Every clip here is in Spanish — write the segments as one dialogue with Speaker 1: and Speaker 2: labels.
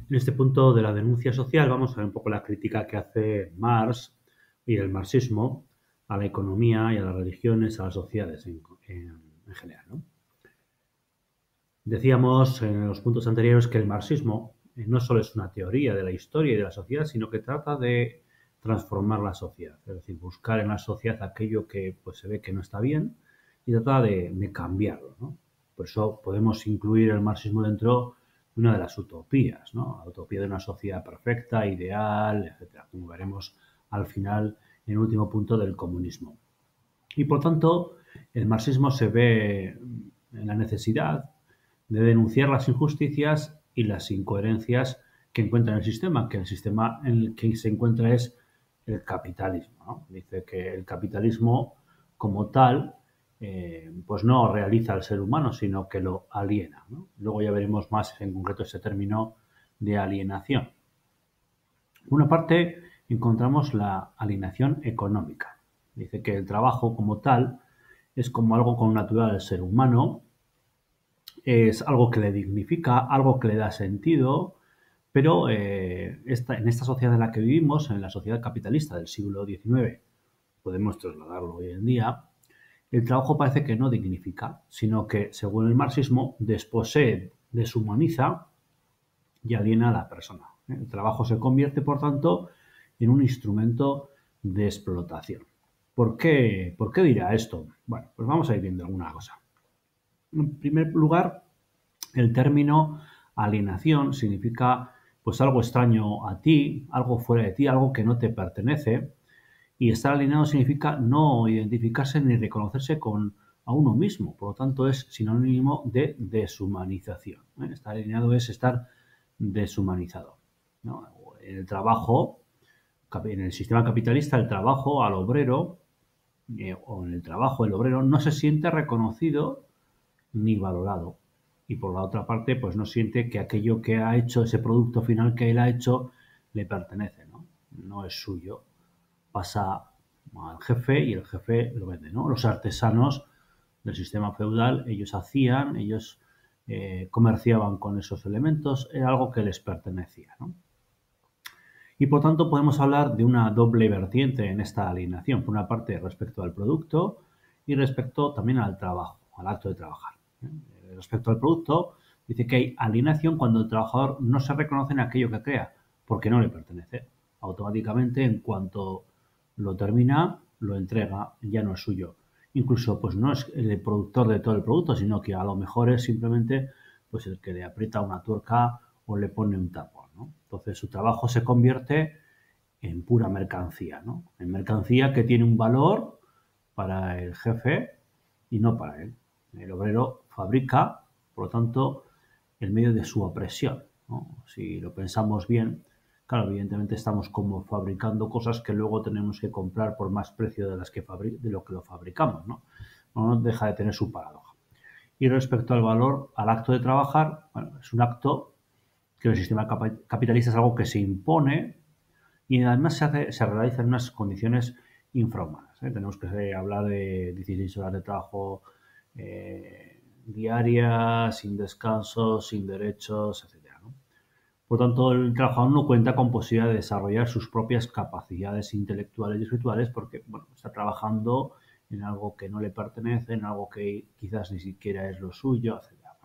Speaker 1: En este punto de la denuncia social vamos a ver un poco la crítica que hace Marx y el marxismo a la economía y a las religiones, a las sociedades en general, ¿no? Decíamos en los puntos anteriores que el marxismo no solo es una teoría de la historia y de la sociedad, sino que trata de transformar la sociedad, es decir, buscar en la sociedad aquello que pues, se ve que no está bien y trata de cambiarlo, ¿no? Por eso podemos incluir el marxismo dentro de una de las utopías, ¿no? La utopía de una sociedad perfecta, ideal, etcétera, como veremos al final en el último punto del comunismo. Y por tanto, el marxismo se ve en la necesidad de denunciar las injusticias y las incoherencias que encuentra en el sistema, que el sistema en el que se encuentra es el capitalismo, ¿no? Dice que el capitalismo como tal pues no realiza al ser humano, sino que lo aliena, ¿no? Luego ya veremos más en concreto ese término de alienación. Por una parte, encontramos la alienación económica. Dice que el trabajo como tal es como algo con natural al ser humano, es algo que le dignifica, algo que le da sentido, pero en esta sociedad en la que vivimos, en la sociedad capitalista del siglo XIX, podemos trasladarlo hoy en día, el trabajo parece que no dignifica, sino que, según el marxismo, desposee, deshumaniza y aliena a la persona. El trabajo se convierte, por tanto, en un instrumento de explotación. ¿Por qué dirá esto? Bueno, pues vamos a ir viendo alguna cosa. En primer lugar, el término alienación significa pues algo extraño a ti, algo fuera de ti, algo que no te pertenece. Y estar alienado significa no identificarse ni reconocerse con a uno mismo. Por lo tanto, es sinónimo de deshumanización. Estar alienado es estar deshumanizado, ¿no? En el trabajo, en el sistema capitalista, el trabajo al obrero o en el trabajo el obrero no se siente reconocido ni valorado. Y por la otra parte, pues no siente que aquello que ha hecho, ese producto final que él ha hecho, le pertenece, ¿no? No es suyo. Pasa al jefe y el jefe lo vende, ¿no? Los artesanos del sistema feudal, ellos hacían, ellos comerciaban con esos elementos, era algo que les pertenecía, ¿no? Y por tanto podemos hablar de una doble vertiente en esta alienación. Por una parte respecto al producto y respecto también al trabajo, al acto de trabajar. Respecto al producto, dice que hay alienación cuando el trabajador no se reconoce en aquello que crea, porque no le pertenece. Automáticamente, en cuanto lo termina, lo entrega, ya no es suyo. Incluso, pues no es el productor de todo el producto, sino que a lo mejor es simplemente pues el que le aprieta una tuerca o le pone un tapón, ¿no? Entonces su trabajo se convierte en pura mercancía, ¿no? En mercancía que tiene un valor para el jefe y no para él. El obrero fabrica, por lo tanto, en medio de su opresión, ¿no? Si lo pensamos bien, claro, evidentemente estamos como fabricando cosas que luego tenemos que comprar por más precio de, de lo que lo fabricamos, ¿no? No deja de tener su paradoja. Y respecto al valor, al acto de trabajar, bueno, es un acto que en el sistema capitalista es algo que se impone y además se realiza en unas condiciones infrahumanas, ¿eh? Tenemos que hablar de 16 horas de trabajo diarias, sin descanso, sin derechos, etcétera, ¿no? Por tanto, el trabajador no cuenta con posibilidad de desarrollar sus propias capacidades intelectuales y espirituales porque bueno, está trabajando en algo que no le pertenece, en algo que quizás ni siquiera es lo suyo, etcétera.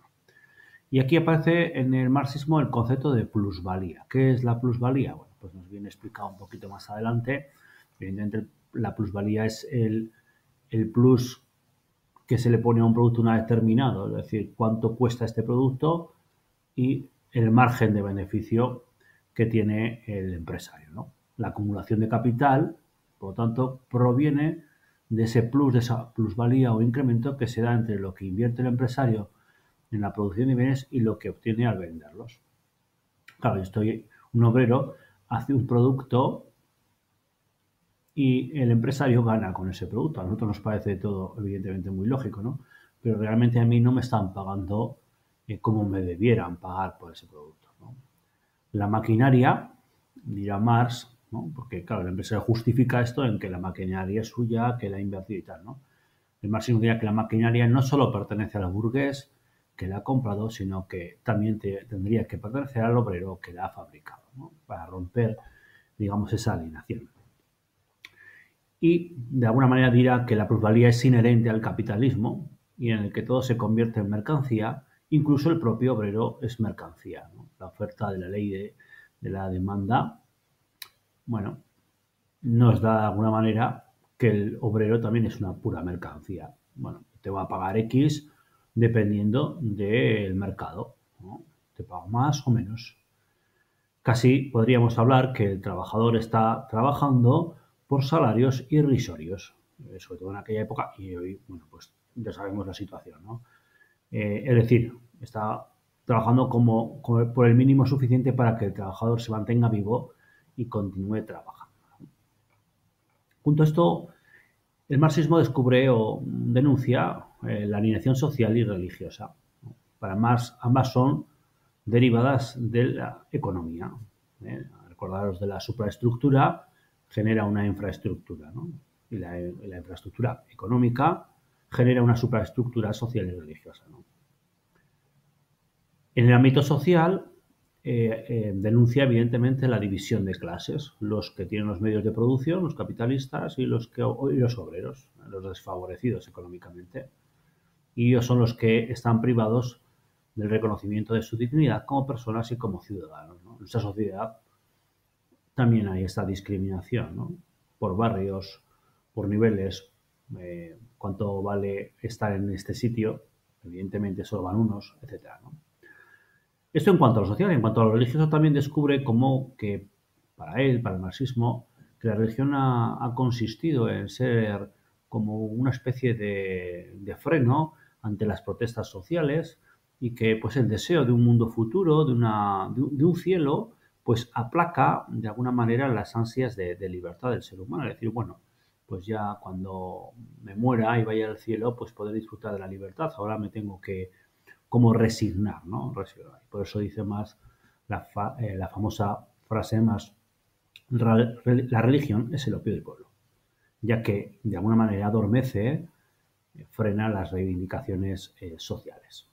Speaker 1: Y aquí aparece en el marxismo el concepto de plusvalía. ¿Qué es la plusvalía? Bueno, pues nos viene explicado un poquito más adelante. Evidentemente, la plusvalía es el plus que se le pone a un producto una vez terminado, es decir, cuánto cuesta este producto y el margen de beneficio que tiene el empresario, ¿no? La acumulación de capital, por lo tanto, proviene de ese plus, de esa plusvalía o incremento que se da entre lo que invierte el empresario en la producción de bienes y lo que obtiene al venderlos. Claro, un obrero hace un producto y el empresario gana con ese producto. A nosotros nos parece todo evidentemente muy lógico, ¿no? Pero realmente a mí no me están pagando como me debieran pagar por ese producto, ¿no? La maquinaria, dirá Marx, ¿no? Porque claro, el empresario justifica esto en que la maquinaria es suya, que la ha invertido y tal, ¿no? El marxismo diría que la maquinaria no solo pertenece al burgués, que la ha comprado, sino que también tendría que pertenecer al obrero que la ha fabricado, ¿no? Para romper, digamos, esa alienación. Y de alguna manera dirá que la plusvalía es inherente al capitalismo y en el que todo se convierte en mercancía, incluso el propio obrero es mercancía, ¿no? La oferta de la ley de la demanda, bueno, nos da de alguna manera que el obrero también es una pura mercancía. Bueno, te va a pagar X dependiendo del mercado, ¿no? Te pago más o menos. Casi podríamos hablar que el trabajador está trabajando por salarios irrisorios, sobre todo en aquella época, y hoy, bueno, pues ya sabemos la situación, ¿no? Es decir, está trabajando por el mínimo suficiente para que el trabajador se mantenga vivo y continúe trabajando. Junto a esto, el marxismo descubre o denuncia la alienación social y religiosa. Para Marx, ambas son derivadas de la economía. Recordaros de la supraestructura, genera una infraestructura, ¿no? Y la infraestructura económica genera una supraestructura social y religiosa, ¿no? En el ámbito social, denuncia evidentemente la división de clases, los que tienen los medios de producción, los capitalistas, y los obreros, los desfavorecidos económicamente. Y ellos son los que están privados del reconocimiento de su dignidad como personas y como ciudadanos, ¿no? En nuestra sociedad también hay esta discriminación, ¿no? Por barrios, por niveles, cuánto vale estar en este sitio, evidentemente solo van unos, etcétera, ¿no? Esto en cuanto a lo social. En cuanto a lo religioso, también descubre cómo que para él, para el marxismo, que la religión ha consistido en ser como una especie de freno ante las protestas sociales y que pues el deseo de un mundo futuro, de un cielo, pues aplaca de alguna manera las ansias de libertad del ser humano. Es decir, bueno, pues ya cuando me muera y vaya al cielo, pues poder disfrutar de la libertad. Ahora me tengo que como resignar, ¿no? Resignar. Por eso dice más la famosa frase más, la religión es el opio del pueblo, ya que de alguna manera adormece, frena las reivindicaciones sociales.